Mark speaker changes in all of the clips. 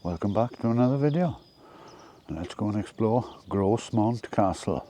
Speaker 1: Welcome back to another video. Let's go and explore Grosmont Castle.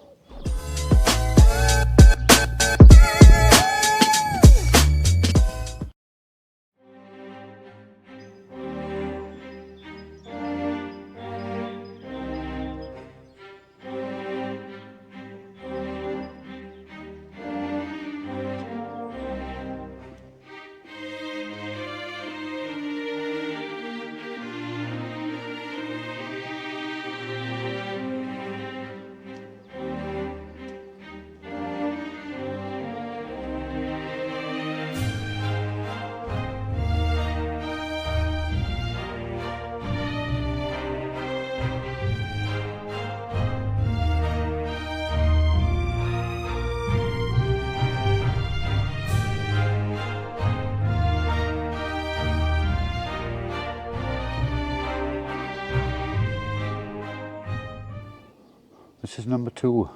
Speaker 1: This is number 2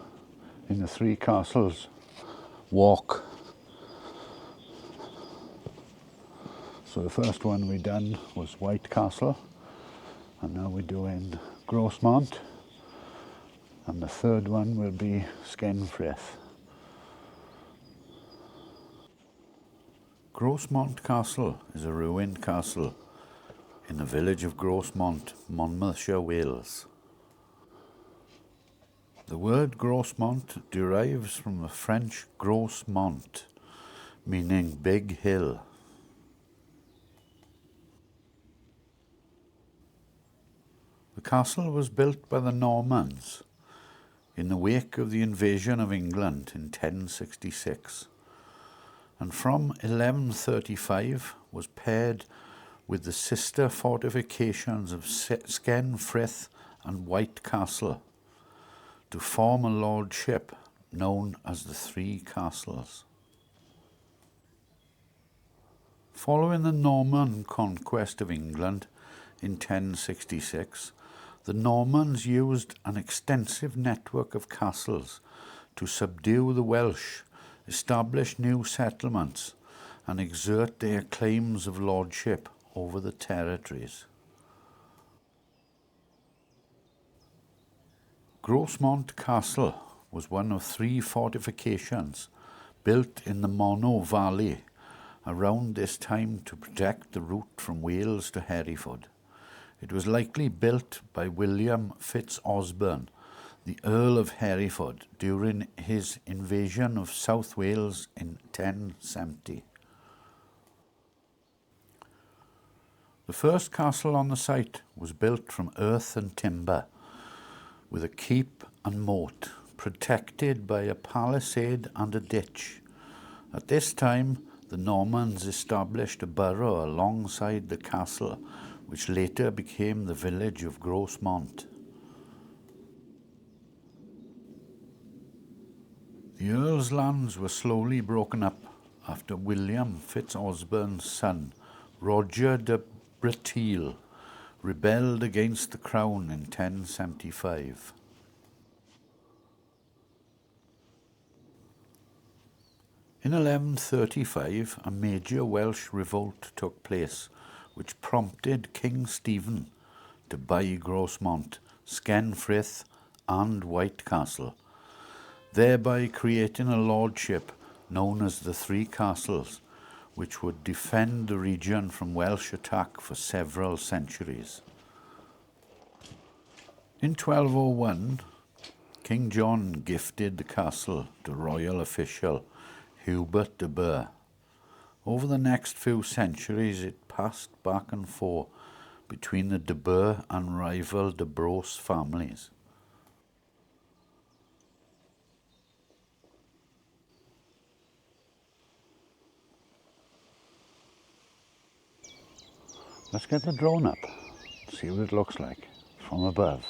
Speaker 1: in the 3 castles walk. So the first one we done was White Castle, and now we're doing Grosmont, and the third one will be Skenfrith. Grosmont Castle is a ruined castle in the village of Grosmont, Monmouthshire, Wales. The word Grosmont derives from the French gros mont, meaning big hill. The castle was built by the Normans in the wake of the invasion of England in 1066, and from 1135 was paired with the sister fortifications of Skenfrith and White Castle to form a lordship known as the 3 Castles. Following the Norman conquest of England in 1066, the Normans used an extensive network of castles to subdue the Welsh, establish new settlements, and exert their claims of lordship over the territories. Grosmont Castle was one of 3 fortifications built in the Monnow Valley around this time to protect the route from Wales to Hereford. It was likely built by William FitzOsbern, the Earl of Hereford, during his invasion of South Wales in 1070. The first castle on the site was built from earth and timber, with a keep and moat, protected by a palisade and a ditch. At this time, the Normans established a borough alongside the castle, which later became the village of Grosmont. The Earl's lands were slowly broken up after William FitzOsbern's son, Roger de Breteuil, rebelled against the crown in 1075. In 1135, a major Welsh revolt took place, which prompted King Stephen to buy Grosmont, Skenfrith and White Castle, thereby creating a lordship known as the 3 Castles, which would defend the region from Welsh attack for several centuries. In 1201, King John gifted the castle to royal official Hubert de Burgh. Over the next few centuries, it passed back and forth between the de Burgh and rival de Bros families. Let's get the drone up, see what it looks like from above.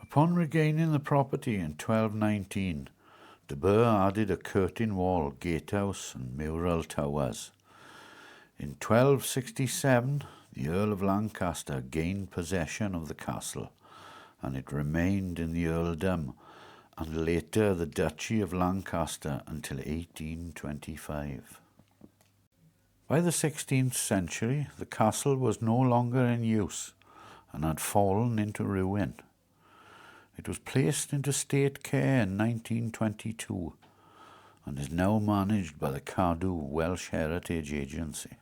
Speaker 1: Upon regaining the property in 1219, de Burgh added a curtain wall, gatehouse and mural towers. In 1267, the Earl of Lancaster gained possession of the castle, and it remained in the earldom and later the Duchy of Lancaster until 1825. By the 16th century, the castle was no longer in use and had fallen into ruin. It was placed into state care in 1922 and is now managed by the Cadw Welsh Heritage Agency.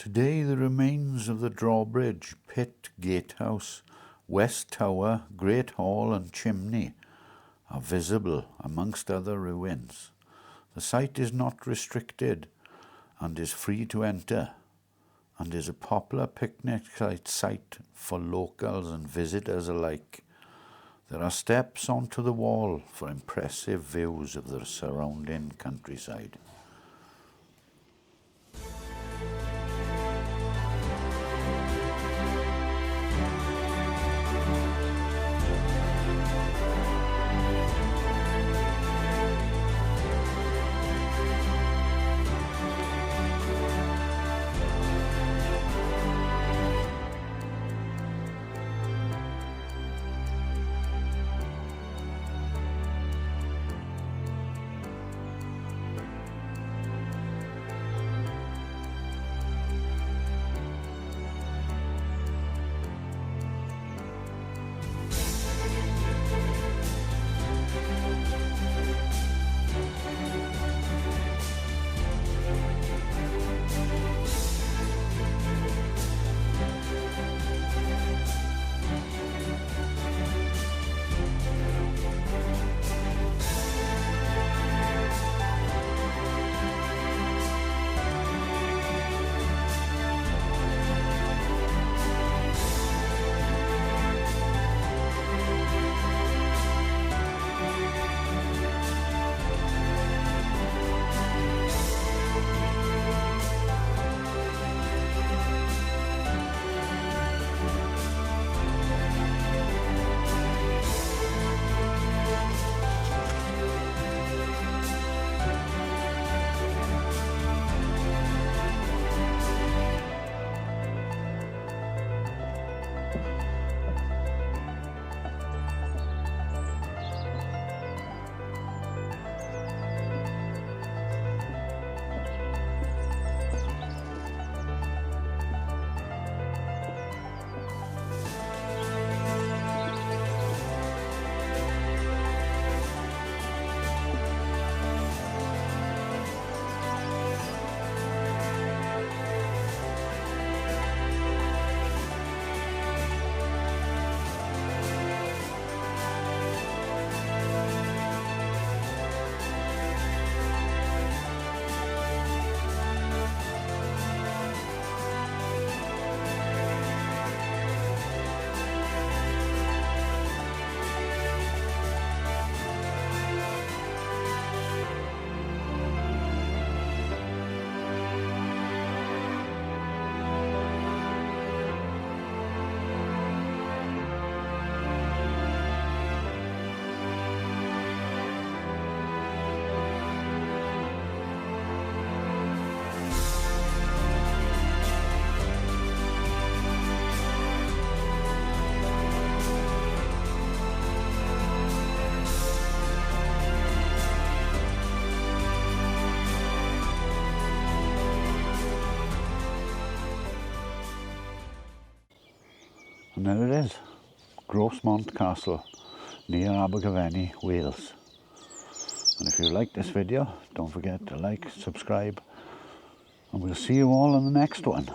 Speaker 1: Today the remains of the drawbridge, pit, gatehouse, west tower, great hall and chimney are visible amongst other ruins. The site is not restricted and is free to enter, and is a popular picnic site for locals and visitors alike. There are steps onto the wall for impressive views of the surrounding countryside. And there it is, Grosmont Castle, near Abergavenny, Wales. And if you like this video, don't forget to like, subscribe, and we'll see you all in the next one.